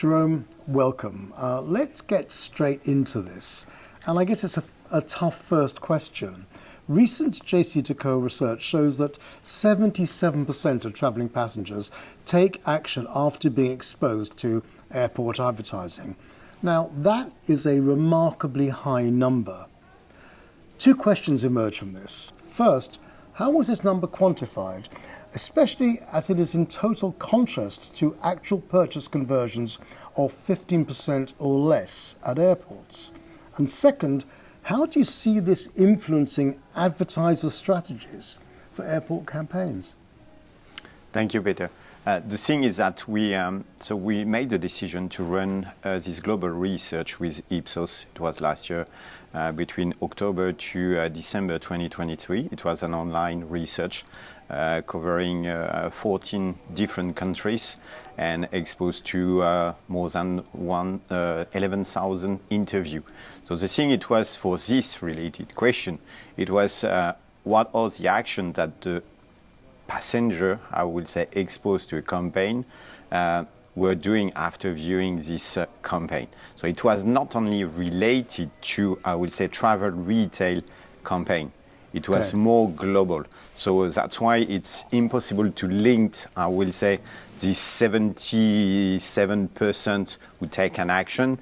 Jerome, welcome. Let's get straight into this. And I guess it's a tough first question. Recent JCDECAUX research shows that 77% of travelling passengers take action after being exposed to airport advertising. Now, that is a remarkably high number. Two questions emerge from this. First, how was this number quantified, especially as it is in total contrast to actual purchase conversions of 15% or less at airports? And second, how do you see this influencing advertiser strategies for airport campaigns? Thank you, Peter. The thing is that we made the decision to run this global research with Ipsos. It was last year, between October to December 2023. It was an online research covering 14 different countries and exposed to more than 11,000 interviews. So the thing it was for this related question, it was what are the actions that the passenger, I would say, exposed to a campaign were doing after viewing this campaign. So it was not only related to, I would say, travel retail campaign. It was more global. So that's why it's impossible to link, I will say, this 77% who take an action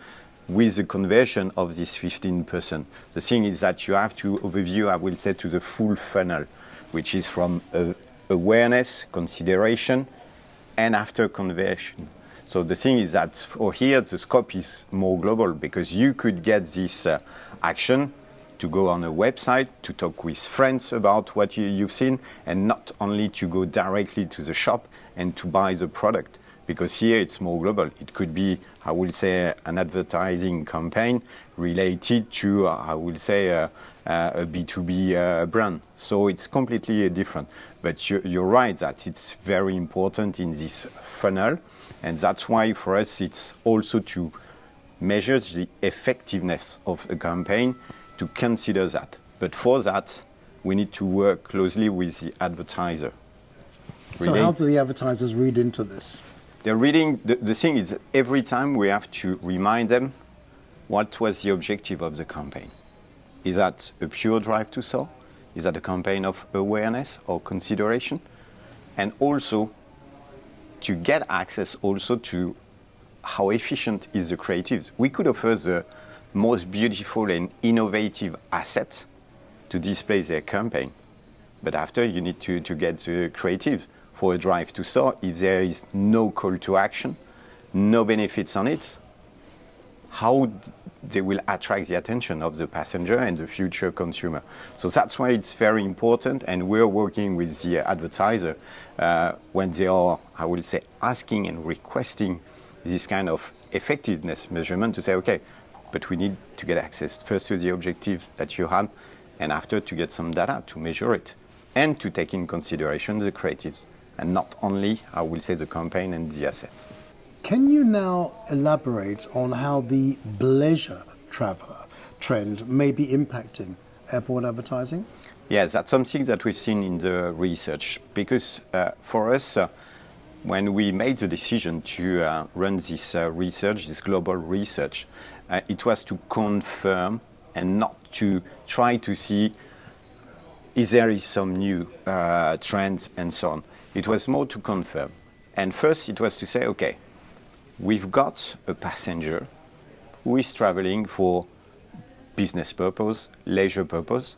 with the conversion of this 15%. The thing is that you have to overview, I will say, to the full funnel, which is from awareness, consideration, and after conversion. So the thing is that for here, the scope is more global because you could get this action to go on a website, to talk with friends about what you've seen, and not only to go directly to the shop and to buy the product. Because here it's more global. It could be, I will say, an advertising campaign related to, I will say, a B2B brand. So it's completely different. But you're right that it's very important in this funnel. And that's why for us it's also to measure the effectiveness of a campaign, to consider that. But for that, we need to work closely with the advertiser. So how do the advertisers read into this? They're reading, the thing is, every time we have to remind them what was the objective of the campaign. Is that a pure drive to sell? Is that a campaign of awareness or consideration? And also to get access also to how efficient is the creatives. We could offer the most beautiful and innovative asset to display their campaign. But after you need to get the creative for a drive to store. If there is no call to action, no benefits on it, how they will attract the attention of the passenger and the future consumer. So that's why it's very important, and we're working with the advertiser when they are, I will say, asking and requesting this kind of effectiveness measurement to say, okay, but we need to get access first to the objectives that you have, and after to get some data to measure it, and to take in consideration the creatives, and not only, I will say, the campaign and the assets. Can you now elaborate on how the bleisure traveller trend may be impacting airport advertising? Yes, that's something that we've seen in the research, because for us, when we made the decision to run this research, this global research, it was to confirm and not to try to see if there is some new trends and so on. It was more to confirm. And first it was to say, okay, we've got a passenger who is traveling for business purpose, leisure purpose,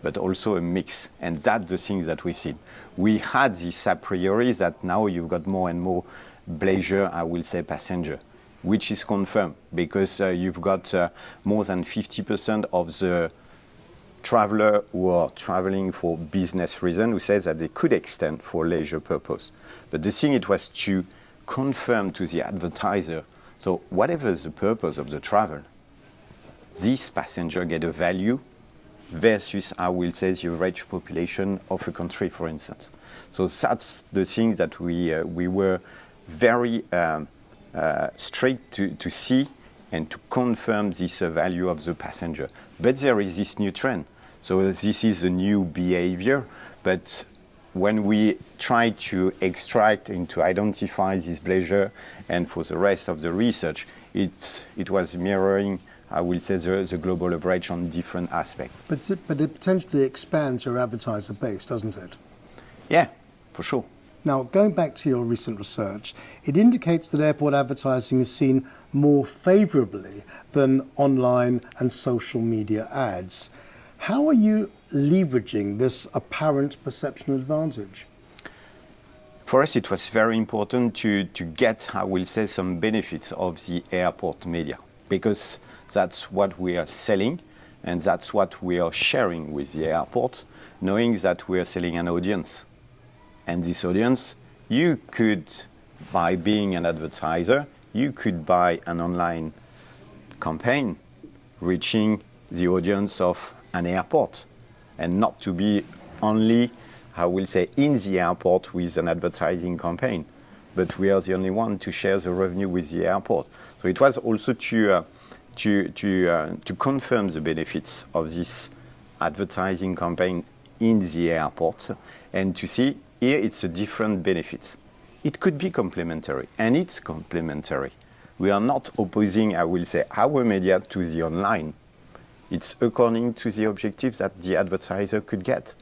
but also a mix. And that's the thing that we've seen. We had this a priori that now you've got more and more bleisure, I will say, passenger, which is confirmed because you've got more than 50% of the traveler who are traveling for business reason who says that they could extend for leisure purpose. But the thing it was to confirm to the advertiser, so whatever the purpose of the travel, this passenger get a value versus, I will say, the average population of a country, for instance. So that's the thing that we were very straight to see and to confirm this value of the passenger. But there is this new trend. So this is a new behavior, but when we try to extract and to identify this pleasure, and for the rest of the research, it was mirroring, I will say, the global average on different aspects. But it potentially expands your advertiser base, doesn't it? Yeah, for sure. Now, going back to your recent research, it indicates that airport advertising is seen more favourably than online and social media ads. How are you leveraging this apparent perception advantage? For us, it was very important to get, I will say, some benefits of the airport media, because that's what we are selling and that's what we are sharing with the airport, knowing that we are selling an audience. And this audience, you could, by being an advertiser, you could buy an online campaign reaching the audience of an airport, and not to be only, I will say, in the airport with an advertising campaign, but we are the only one to share the revenue with the airport. So it was also to confirm the benefits of this advertising campaign in the airport, and to see here it's a different benefit. It could be complementary, and it's complementary. We are not opposing, I will say, our media to the online. It's according to the objectives that the advertiser could get.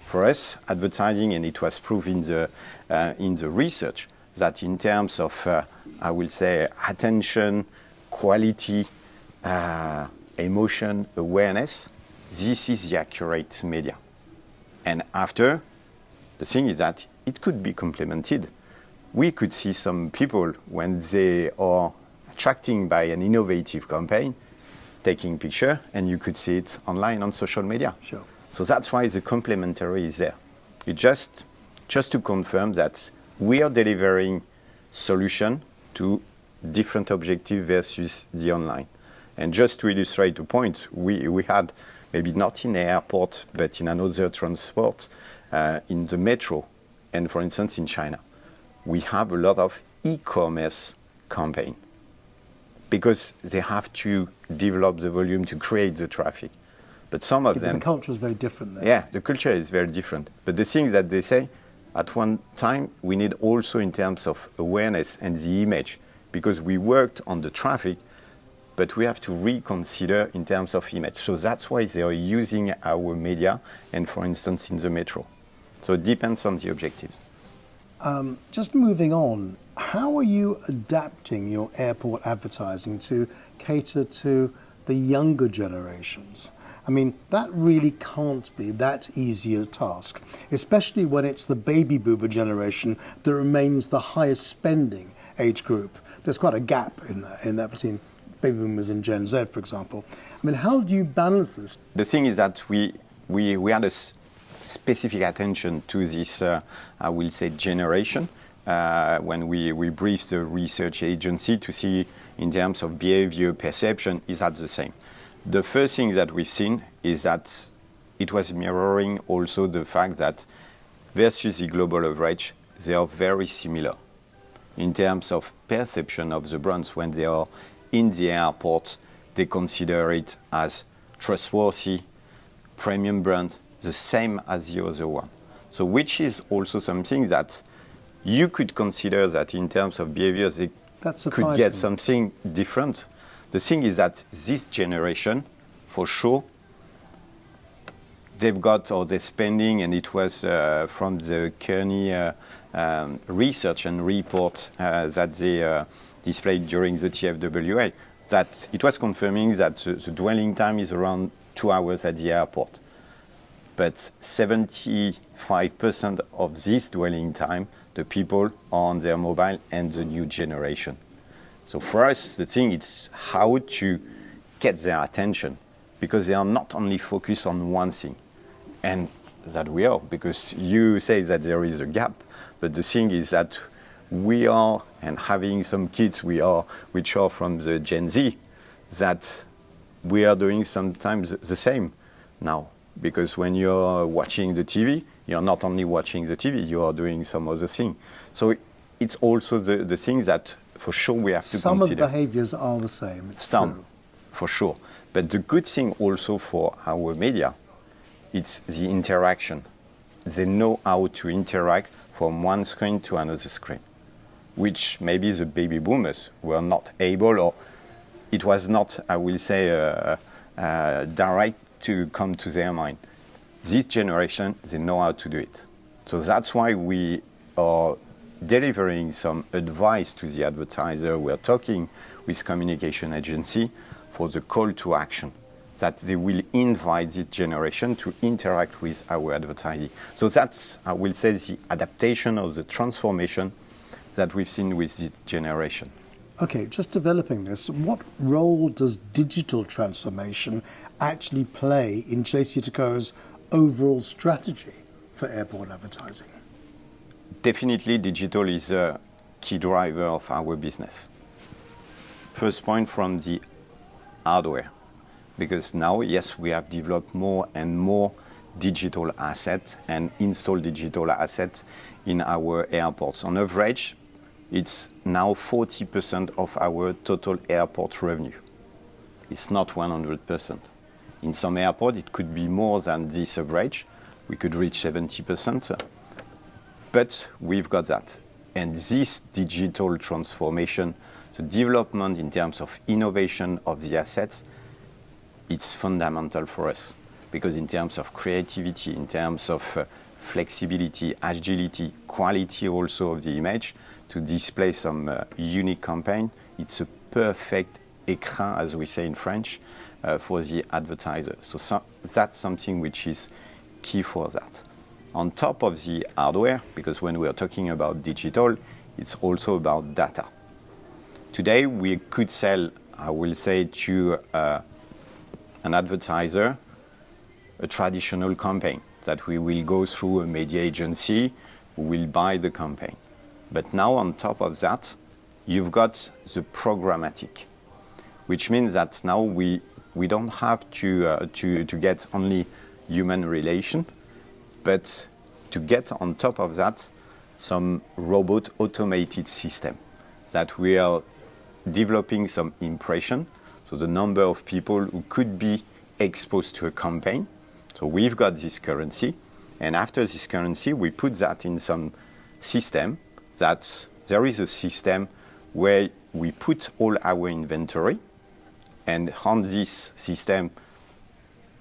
For us, advertising, and it was proved in the research, that in terms of, I will say, attention, quality, emotion, awareness, this is the accurate media. And after, the thing is that it could be complemented. We could see some people, when they are attracting by an innovative campaign, taking picture, and you could see it online on social media. Sure. So that's why the complementary is there. It just to confirm that we are delivering solution to different objectives versus the online. And just to illustrate the point, we had, maybe not in the airport, but in another transport, in the metro, and for instance in China, we have a lot of e-commerce campaign, because they have to develop the volume to create the traffic. But some of them... The culture is very different there. Yeah, the culture is very different. But the thing that they say, at one time, we need also in terms of awareness and the image, because we worked on the traffic, but we have to reconsider in terms of image. So that's why they are using our media, and for instance in the metro. So it depends on the objectives. Just moving on, how are you adapting your airport advertising to cater to the younger generations? I mean, that really can't be that easy a task, especially when it's the baby boomer generation that remains the highest spending age group. There's quite a gap in that between baby boomers and Gen Z, for example. I mean, how do you balance this? The thing is that we had a specific attention to this, I will say, generation, when we briefed the research agency to see in terms of behavior perception, is that the same? The first thing that we've seen is that it was mirroring also the fact that versus the global average, they are very similar in terms of perception of the brands. When they are in the airport, they consider it as trustworthy, premium brand, the same as the other one. So which is also something that you could consider that in terms of behavior, they could get something different. The thing is that this generation, for sure, they've got, or they're spending, and it was from the Kearney research and report that they displayed during the TFWA, that it was confirming that the dwelling time is around 2 hours at the airport. But 75% of this dwelling time, the people are on their mobile and the new generation. So for us, the thing is how to get their attention, because they are not only focused on one thing, and that we are, because you say that there is a gap, but the thing is that we are, and having some kids which are from the Gen Z, that we are doing sometimes the same now. Because when you're watching the TV, you're not only watching the TV, you are doing some other thing. So it's also the thing that for sure we have to consider. Some of the behaviors are the same, it's true. For sure. But the good thing also for our media, it's the interaction. they know how to interact from one screen to another screen, which maybe the baby boomers were not able, or it was not, I will say, direct to come to their mind. This generation, they know how to do it. So that's why we are delivering some advice to the advertiser. We're talking with communication agency for the call to action, that they will invite this generation to interact with our advertising. So that's, I will say, the adaptation or the transformation that we've seen with this generation. Okay, just developing this, what role does digital transformation actually play in JCDECAUX's overall strategy for airport advertising? Definitely, digital is a key driver of our business. First point, from the hardware, because now, yes, we have developed more and more digital assets and installed digital assets in our airports. On average, it's now 40% of our total airport revenue. It's not 100%. In some airports, it could be more than this average. We could reach 70%. But we've got that. And this digital transformation, the development in terms of innovation of the assets, it's fundamental for us. Because in terms of creativity, in terms of flexibility, agility, quality also of the image, to display some unique campaign, it's a perfect écran, as we say in French, for the advertiser. So that's something which is key for that. On top of the hardware, because when we are talking about digital, it's also about data. Today, we could sell, I will say, to an advertiser a traditional campaign that we will go through a media agency who will buy the campaign. But now, on top of that, you've got the programmatic, which means that now we don't have to get only human relation, but to get on top of that some robot automated system that we are developing some impression, so the number of people who could be exposed to a campaign. So we've got this currency, and after this currency, we put that in some system, that there is a system where we put all our inventory, and on this system,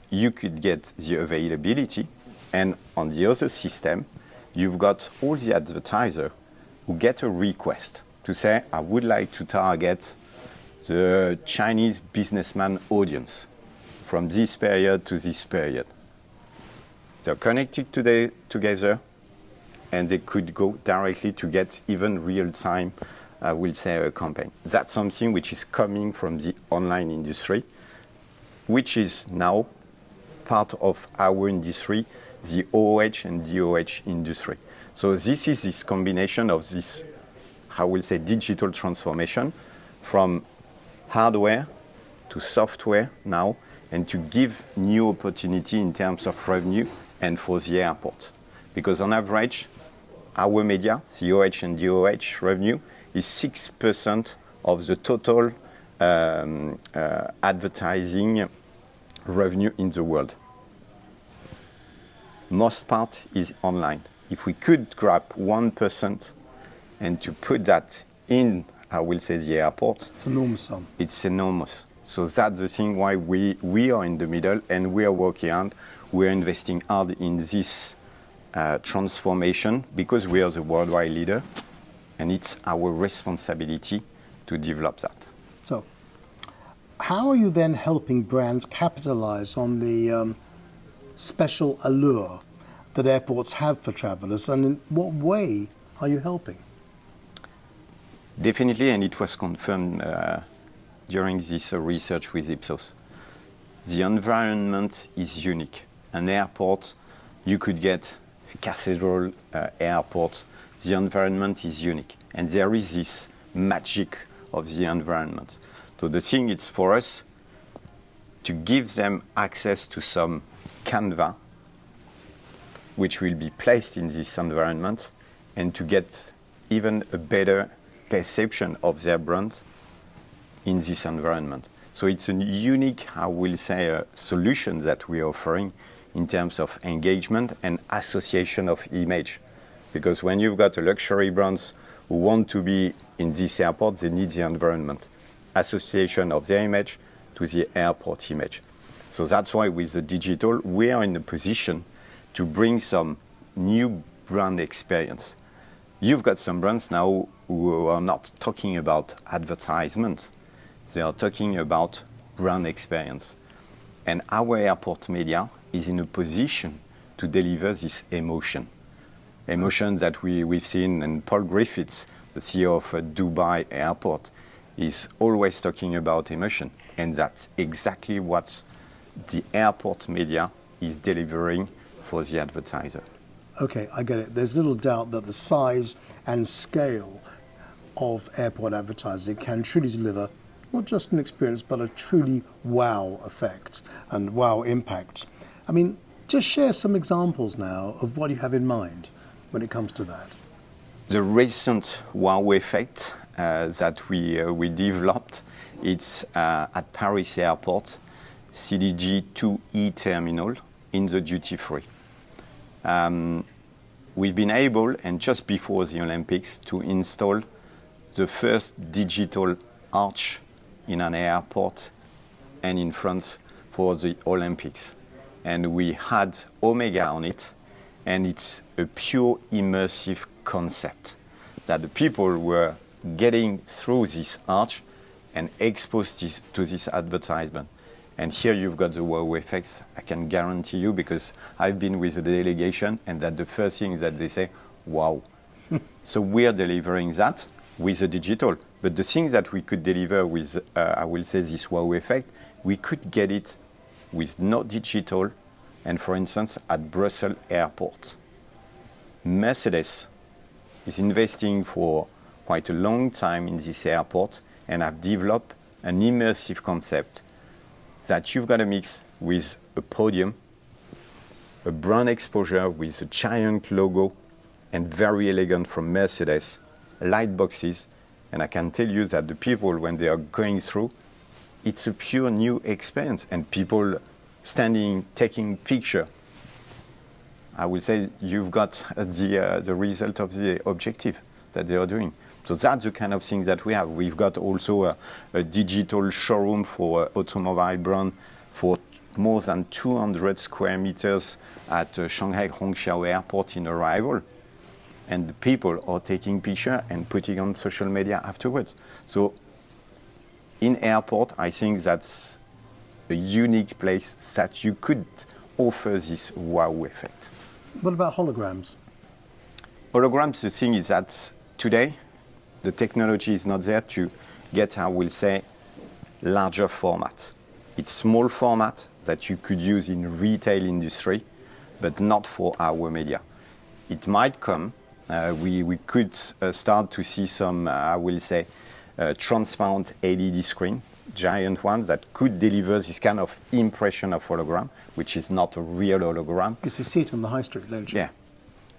you could get the availability, and on the other system, you've got all the advertisers who get a request to say, I would like to target the Chinese businessman audience from this period to this period. They're connected together, and they could go directly to get even real-time, I will say, a campaign. That's something which is coming from the online industry, which is now part of our industry, the OOH and DOH industry. So this is this combination of this, I will say, digital transformation from hardware to software now, and to give new opportunity in terms of revenue and for the airport. Because on average, our media, the OH and DOH revenue, is 6% of the total advertising revenue in the world. Most part is online. If we could grab 1% and to put that in, I will say, the airport, it's enormous sum. It's enormous. So that's the thing why we are in the middle, and we are working hard. We are investing hard in this transformation, because we are the worldwide leader, and it's our responsibility to develop that. So how are you then helping brands capitalize on the special allure that airports have for travelers, and in what way are you helping? Definitely, and it was confirmed during this research with Ipsos. The environment is unique. An airport, you could get a cathedral airport. The environment is unique, and there is this magic of the environment. So the thing is for us to give them access to some canvas which will be placed in this environment, and to get even a better perception of their brand in this environment. So it's a unique, I will say, solution that we are offering in terms of engagement and association of image. Because when you've got a luxury brands who want to be in this airport, they need the environment. Association of their image to the airport image. So that's why with the digital, we are in a position to bring some new brand experience. You've got some brands now who are not talking about advertisement. They are talking about brand experience. And our airport media is in a position to deliver this emotion. Emotion that we've seen, and Paul Griffiths, the CEO of Dubai Airport, is always talking about emotion. And that's exactly what the airport media is delivering for the advertiser. Okay, I get it. There's little doubt that the size and scale of airport advertising can truly deliver not just an experience, but a truly wow effect and wow impact. I mean, just share some examples now of what you have in mind when it comes to that. The recent wow effect that we developed, it's at Paris Airport, CDG 2E terminal in the duty free. We've been able, and just before the Olympics, to install the first digital arch in an airport and in France for the Olympics. And we had Omega on it, and it's a pure immersive concept that the people were getting through this arch and exposed to this advertisement. And here you've got the wow effects, I can guarantee you, because I've been with the delegation, and that the first thing that they say, wow. So we are delivering that with the digital. But the things that we could deliver with, I will say, this wow effect, we could get it with no digital, and for instance, at Brussels Airport. Mercedes is investing for quite a long time in this airport and have developed an immersive concept that you've got to mix with a podium, a brand exposure with a giant logo, and very elegant from Mercedes, light boxes. And I can tell you that the people, when they are going through, it's a pure new experience. And people standing, taking picture. I will say you've got the result of the objective that they are doing. So that's the kind of thing that we have. We've got also a digital showroom for automobile brand for more than 200 square meters at Shanghai Hongqiao Airport in arrival. And the people are taking picture and putting on social media afterwards. So in airport, I think that's a unique place that you could offer this wow effect. What about holograms? Holograms, the thing is that today, the technology is not there to get, I will say, larger format. It's small format that you could use in retail industry, but not for our media. It might come. We could start to see some, I will say, transparent LED screen, giant ones that could deliver this kind of impression of hologram, which is not a real hologram. Because you see it on the high street, don't you? Yeah.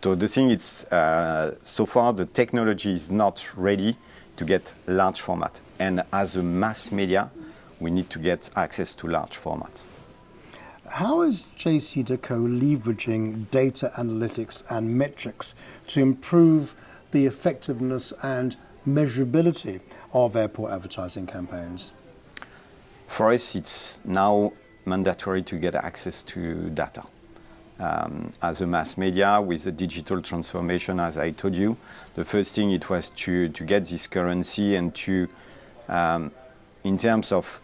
So the thing is, so far the technology is not ready to get large format. And as a mass media, we need to get access to large format. How is JCDECAUX leveraging data analytics and metrics to improve the effectiveness and measurability of airport advertising campaigns? For us, it's now mandatory to get access to data. As a mass media with the digital transformation, as I told you, the first thing it was to get this currency and to, in terms of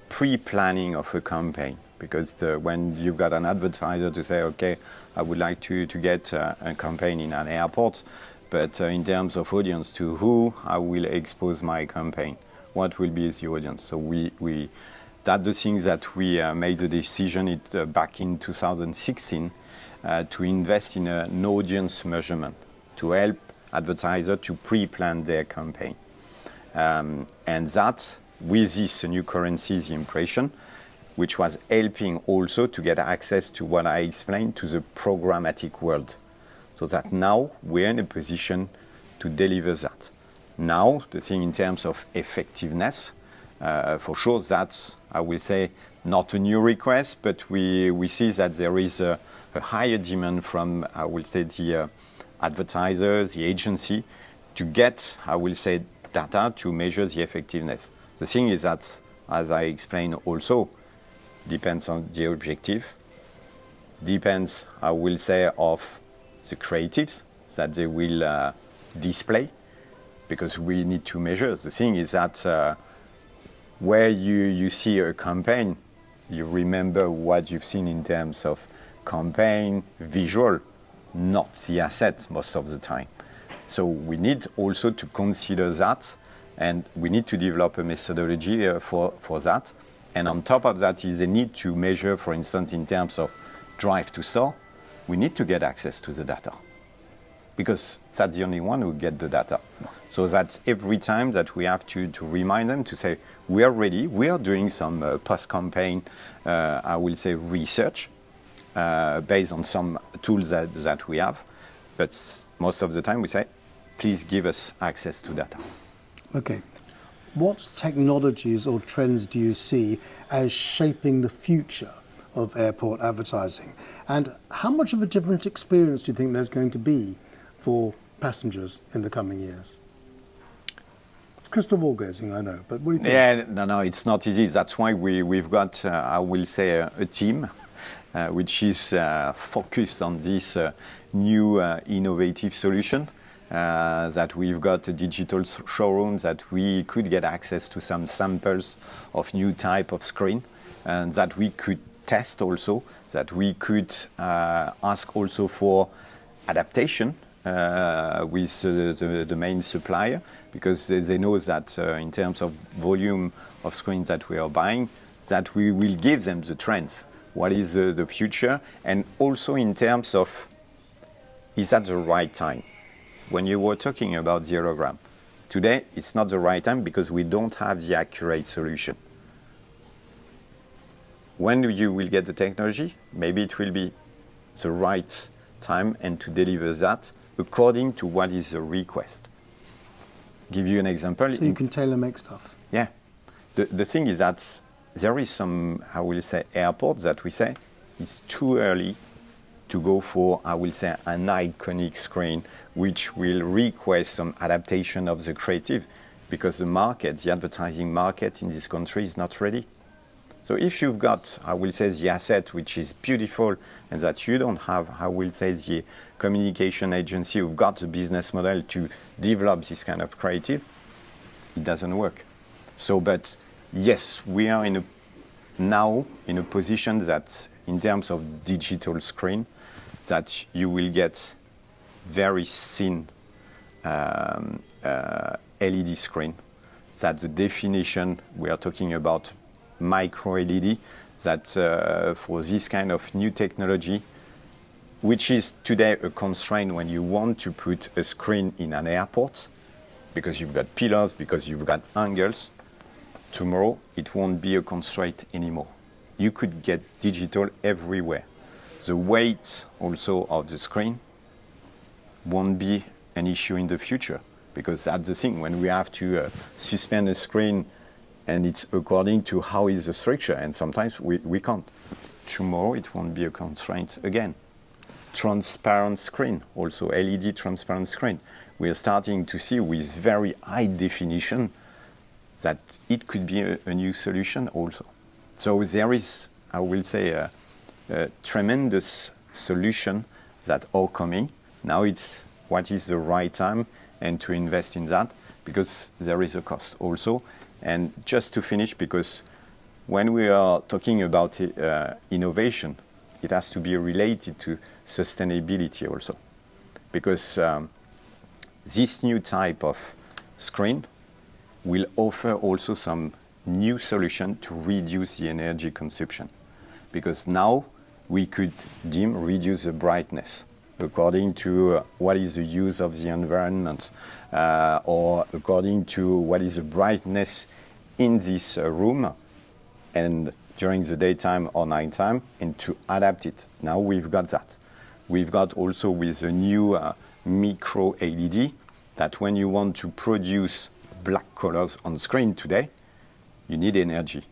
pre-planning of a campaign, because when you've got an advertiser to say, okay, I would like to get a campaign in an airport, but in terms of audience, to who I will expose my campaign, what will be the audience. So that's the thing that we made the decision back in 2016 to invest in an audience measurement to help advertisers to pre-plan their campaign. And that, with this new currency, the impression, which was helping also to get access to what I explained, to the programmatic world. So that now we're in a position to deliver that. Now, the thing in terms of effectiveness, for sure, that's, I will say, not a new request, but we see that there is a higher demand from, I will say, the advertisers, the agency, to get, I will say, data to measure the effectiveness. The thing is that, as I explained also, depends on the objective, depends, I will say, of the creatives that they will display, because we need to measure. The thing is that where you see a campaign, you remember what you've seen in terms of campaign, visual, not the asset most of the time. So we need also to consider that, and we need to develop a methodology for that. And on top of that is the need to measure, for instance, in terms of drive to store, we need to get access to the data, because that's the only one who get the data. So that's every time that we have to remind them to say, we are ready, we are doing some post-campaign, I will say, research based on some tools that we have. But most of the time we say, please give us access to data. Okay. What technologies or trends do you see as shaping the future of airport advertising? And how much of a different experience do you think there's going to be for passengers in the coming years? It's crystal ball gazing, I know, but what do you think? Yeah, no, it's not easy. That's why we've got, I will say, a team which is focused on this new innovative solution. That we've got a digital showroom that we could get access to some samples of new type of screen, and that we could test also, that we could ask also for adaptation with the main supplier, because they know that in terms of volume of screens that we are buying, that we will give them the trends. What is the future? And also in terms of, is that the right time? When you were talking about the hologram, today it's not the right time because we don't have the accurate solution. When you will get the technology, maybe it will be the right time and to deliver that according to what is the request. Give you an example. So you can tailor make stuff. Yeah. The thing is that there is some, I will say, airports that we say it's too early to go for, I will say, an iconic screen which will request some adaptation of the creative, because the market, the advertising market in this country is not ready. So if you've got, I will say, the asset which is beautiful and that you don't have, I will say, the communication agency who've got the business model to develop this kind of creative, it doesn't work. So, but yes, we are now in a position that in terms of digital screen, that you will get very thin LED screen, that the definition, we are talking about micro LED, that for this kind of new technology, which is today a constraint when you want to put a screen in an airport, because you've got pillars, because you've got angles, tomorrow it won't be a constraint anymore. You could get digital everywhere. The weight also of the screen won't be an issue in the future, because that's the thing. When we have to suspend a screen and it's according to how is the structure, and sometimes we can't. Tomorrow it won't be a constraint again. Transparent screen, also LED transparent screen. We are starting to see with very high definition that it could be a new solution also. So there is, I will say, a tremendous solution that are coming. Now it's what is the right time and to invest in that, because there is a cost also. And just to finish, because when we are talking about innovation, it has to be related to sustainability also. Because this new type of screen will offer also some new solution to reduce the energy consumption. Because now we could reduce the brightness according to what is the use of the environment, or according to what is the brightness in this room, and during the daytime or nighttime, and to adapt it. Now we've got that. We've got also with the new micro LED, that when you want to produce black colors on screen today, you need energy.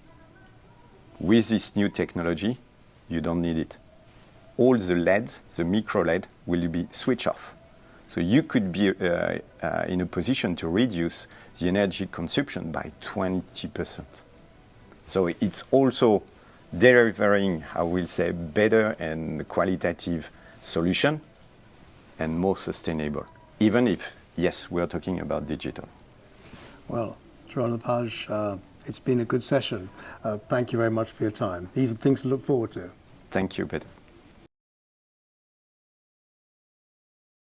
With this new technology, you don't need it. All the LEDs, the micro LED, will be switched off. So you could be in a position to reduce the energy consumption by 20%. So it's also delivering, I will say, better and qualitative solution and more sustainable, even if, yes, we are talking about digital. Well, Jerome Lepage, it's been a good session. Thank you very much for your time. These are things to look forward to. Thank you, Peter.